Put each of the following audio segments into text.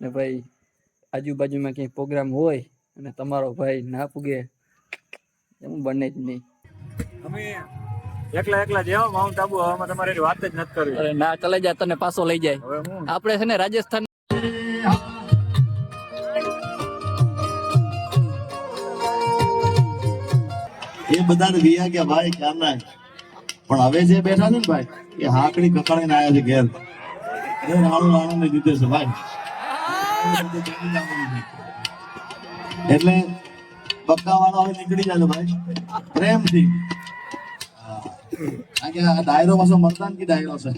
ને ભાઈ આજુબાજુમાં ક્યાંય પ્રોગ્રામ હોય અને તમારો ભાઈ ના પૂગે એવું બને જ નહીં. અમે એકલા એકલા જેવા માઉન્ટ આબુ હવામાં તમારે વાત જ નથી કરવી. અરે ના ચલે જાય તને પાછો લઈ જાય. હવે હું આપણે છે ને રાજસ્થાન એ બધાને વિયા ગયા ભાઈ ક્યારના, પણ હવે જે બેઠા છે ને ભાઈ એ હાકડી કકડાઈને આવ્યા છે ઘેર. એ રાણું ને જીતે છે ભાઈ. એટલે બક્કા વાળા હવે નીકળી જાય ભાઈ પ્રેમથી. આ ડાયરો પાછો મતદાન કી ડાયરો છે.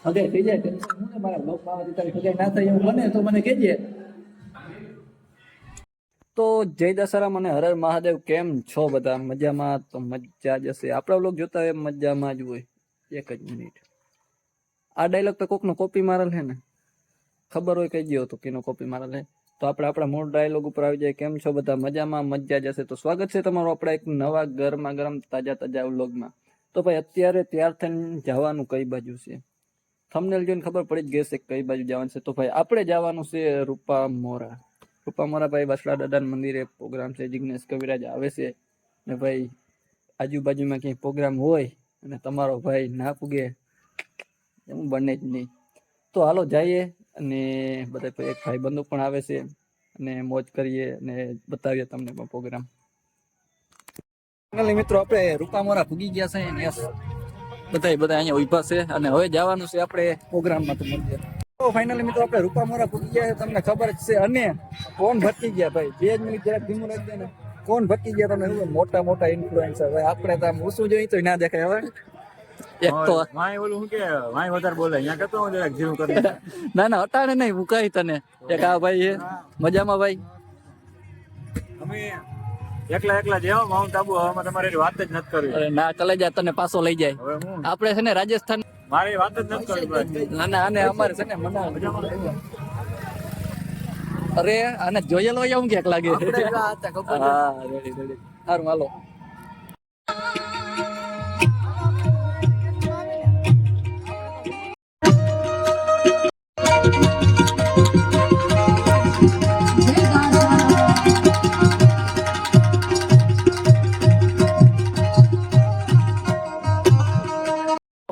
ઓકે થઈ જાય ટેન્શન હું ને મારા બ્લોગ માં તારી ખગાઈ ના થાય એવું બને તો મને કહેજે. તો જય દશહરા મને હર હર મહાદેવ. કેમ છો બધા? મજામાં? તો મજા જ હશે. આપણા બ્લોગ જોતા હોય મજામાં જ હોય. એક જ મિનિટ, આ ડાયલોગ તો કોકનો કોપી મારેલ છે ને, ખબર હોય કહી દો તો કેનો કોપી મારેલ છે. તો આપણે આપણા મૂળ ડાયલોગ ઉપર આવી જાય. કેમ છો બધા? મજામાં? મજા જ હશે. તો સ્વાગત છે તમારું આપણા એક નવા ગરમા ગરમ તાજા વ્લોગમાં. તો ભાઈ અત્યારે તૈયાર થઈને જવાનું કઈ બાજુ છે? થંબનેલ જોઈને ખબર પડી જ ગઈ છે કઈ બાજુ જવાનું છે. તો ભાઈ આપણે જવાનું છે રૂપામોરા. રૂપામોરા ભાઈ બસલા દાદાના મંદિરે પ્રોગ્રામ છે. જિગ્નેશ કવિરાજ આવે છે ને ભાઈ આજુબાજુમાં ક્યાંય પ્રોગ્રામ હોય અને તમારો ભાઈ ના પૂગે એવું બને જ નહીં. તો હાલો જઈએ અને બધા એક ભાઈ બંધુ પણ આવે છે અને મોજ કરીએ અને બતાવીએ તમને પણ પ્રોગ્રામ. મિત્રો આપણે રૂપામોરા પૂગી ગયા છે ને બધા અહીંયા ઉભા છે અને હવે જવાનું છે આપણે પ્રોગ્રામમાં. તો મંદિર તો ફાઇનલી મિત્રો આપણે રૂપામોરા પૂગી ગયા છે, તમને ખબર જ છે. અને કોણ ભટકી ગયા ભાઈ? 2 મિનિટ જરાક ધીમું રાખી દે ને. કોણ ભટકી ગયા? તમે મોટા મોટા ઇન્ફ્લુએન્સર ભાઈ. આપણે તો આમ ઊંચું જોઈ તો ના દેખાય. હવે એક તો વાય ઓલું શું કે વાય વધારે બોલે અહીંયા કરતો હું જરાક જીવ કરી. ના ના હટાણે નહીં મુકાઈ તને. એક આ ભાઈ છે મજામાં ભાઈ. અમે એકલા એકલા જેવા માઉન્ટ આબુ હવામાં તમારે વાત જ નથી કરવી. અરે ના ચલે જાય તને પાછો લઈ જાય. હવે હું આપણે છે ને રાજસ્થાન મારી વાત જ નથી કરવી ભાઈ. ના ના આને અમારે છે ને મના. અરે આને જોયેલો હોય એવું ક્યાંક લાગે. હા રેડી રેડી સારું હાલો.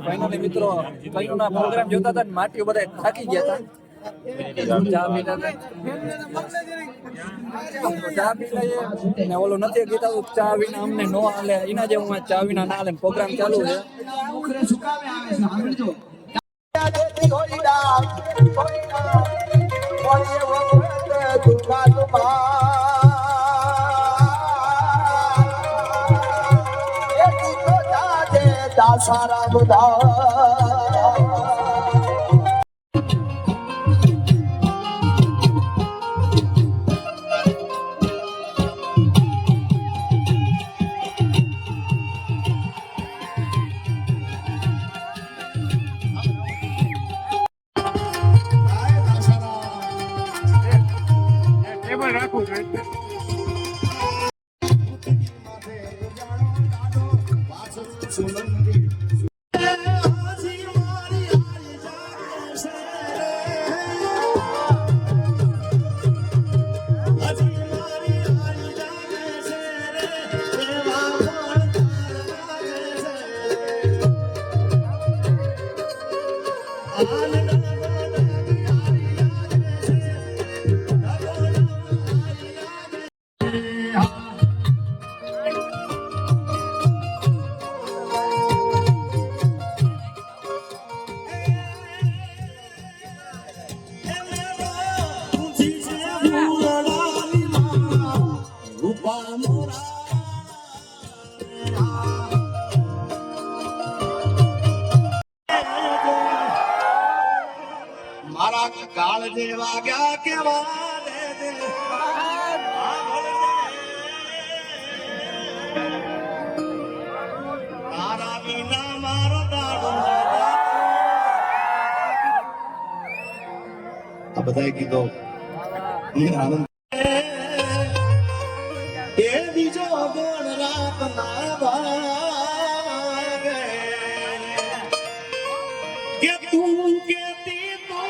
ફાઇનલી મિત્રો કયુંના પ્રોગ્રામ જોતા હતા ને માટીઓ બધા થાકી ગયા હતા. ચા પી લઈએ ને ઓલું નથી કીધું ચા વિના અમને નો હાલે. એના જેવું ચા વિના ના હાલે. પ્રોગ્રામ ચાલુ છે. સારા બધા ટેબલ રાખવું જોઈએ. મારા કાળ જેવા ગયા કેવા તારા વિના મારો દાડો. આ બધાએ કીધો આનંદ ગોળ રાતના વાગે કે તું કેતી તો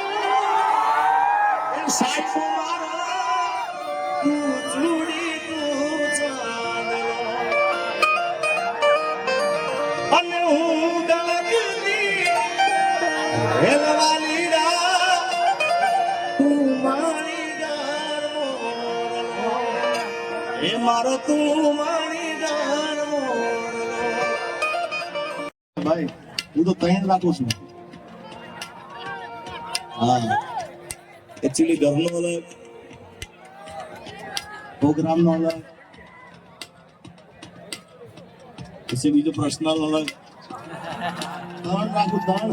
એ સાહેબ મારા તું ચૂડી તું ચાંદલો અને હું ગલગની હેલવાલી રા તું મારી ગાર મોરલો એ મારો તું મારી ગાર મોરલો ભાઈ હું તો તૈન રાખું છું હા એકચ્યુઅલી ઘરનો અલગ પ્રોગ્રામનો અલગ પછી બીજો પર્સનલ અલગ ત્રણ રાખું ત્રણ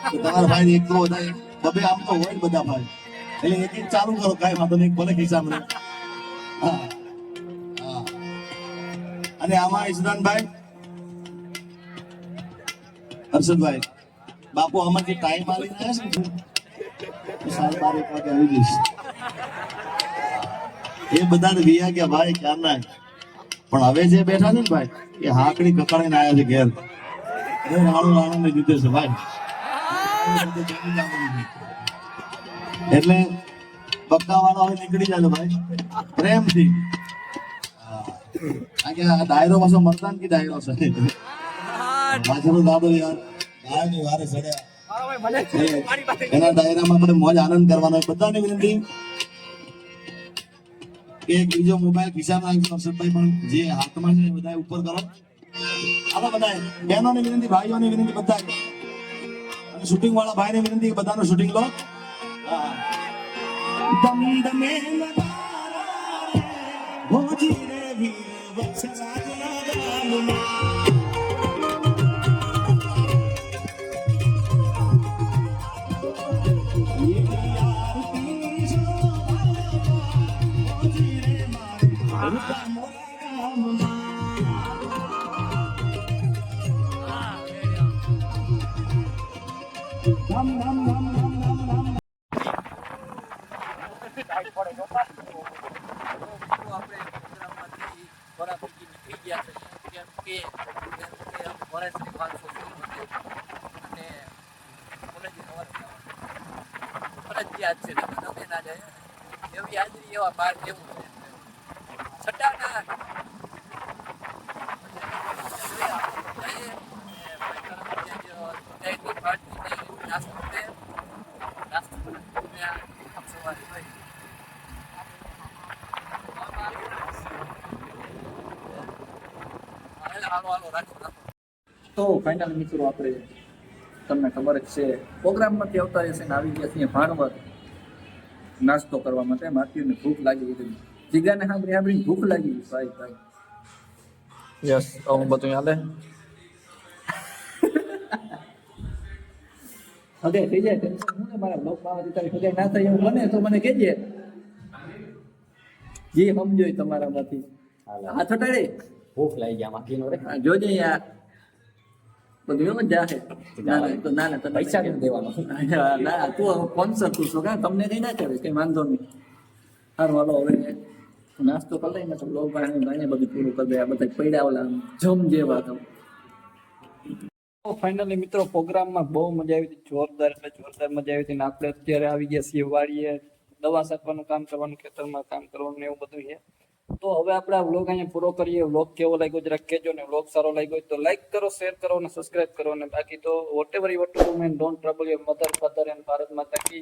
તો તમારા ભાઈ એક તો બધા બબે આમ તો હોય જ બધા ભાઈ એટલે એક એક ચાલુ કરો કાંઈ વાંધો નહીં ભલે ખિસ્સામાં રહે. હા હા અને આમાં ઈશદાનભાઈ હર્ષદભાઈ બાપુ આમાં જે ટાઈમ આવીને આવ્યા છે ને 12:30 વાગે આવી જઈશ એ બધા વિયા ગયા ભાઈ ક્યારના પણ હવે જે બેઠા છે ને ભાઈ એ હાકડી કકાડીને આવ્યા છે ઘેર એ રાણું ને જીતે છે ભાઈ એટલે બક્કા વાળા હોય નીકળી જાય ભાઈ પ્રેમથી કારણ કે આ ડાયરો પાછો મરદાન કી ડાયરો છે પાછળ દાદો યાર ગાયની વારે ચડ્યા એના ડાયરામાં આપણે મોજ આનંદ કરવાનો હોય બધાને વિનંતી કે એક બીજો મોબાઈલ ખિસ્સામાં રાખજો હર્ષદભાઈ પણ જે હાથમાં છે બધા ઉપર કરો આવા બધા બહેનોને વિનંતી ભાઈઓને વિનંતી બધા અને શૂટિંગ વાળા ભાઈને વિનંતી કે બધાનું શૂટિંગ લો દમ દમે લગારા રે ભોજી રે વીર વત્સરાજના ગામમાં ફરજિયાત છે તમે ના જાય એવી હાજરી એવા બાર જેવું છે છટા ના તો ફાઇનલ મિત્રો આપણે તમને ખબર જ છે પ્રોગ્રામમાંથી આવતા રહેશે ને આવી ગયા છીએ ભાણવર નાસ્તો કરવા માટે માટીને ભૂખ લાગી ગઈ જીગાને સાંભળીને ભૂખ લાગી ભાઈ ભાઈ યસ હું બધું હાલે હવે થઈ જાય ટેન્શન હું ને મારા બ્લોગ માં તારી ખબર ના થાય એવું બને તો મને કહેજે જે સમજો તમારામાંથી હાથ હટાડે ભૂખ લાગી ગયા માખીનો રે જોજે યાર બધું એમ જ જાહે ના તને પૈસા કેમ દેવાનો ના તું સ્પોન્સર તું છો કા તમને કઈ ના ચાલે કઈ વાંધો નહીં સારું હાલો હવે નાસ્તો કરી લઈને તો બ્લોગ અહીંયા બધું પૂરું કરી દે આ બધા પડ્યા ઓલા જમ જેવા તો ફાઇનલી મિત્રો પ્રોગ્રામમાં બહુ મજા આવી હતી જોરદાર મજા આવી હતી ને આપણે અત્યારે આવી ગયા છીએ વાડીએ દવા છાંટવાનું કામ કરવાનું ખેતરમાં કામ કરવાનું એવું બધું છે તો હવે આપણે આ વ્લોગ અહીંયા પૂરો કરીએ વ્લોગ કેવો લાગ્યો જરાક કહેજો ને વ્લોગ સારો લાગ્યો તો લાઈક કરો શેર કરો અને સબસ્ક્રાઇબ કરો અને બાકી તો whatever you want to do man don't trouble your mother father and Bharat માતા કી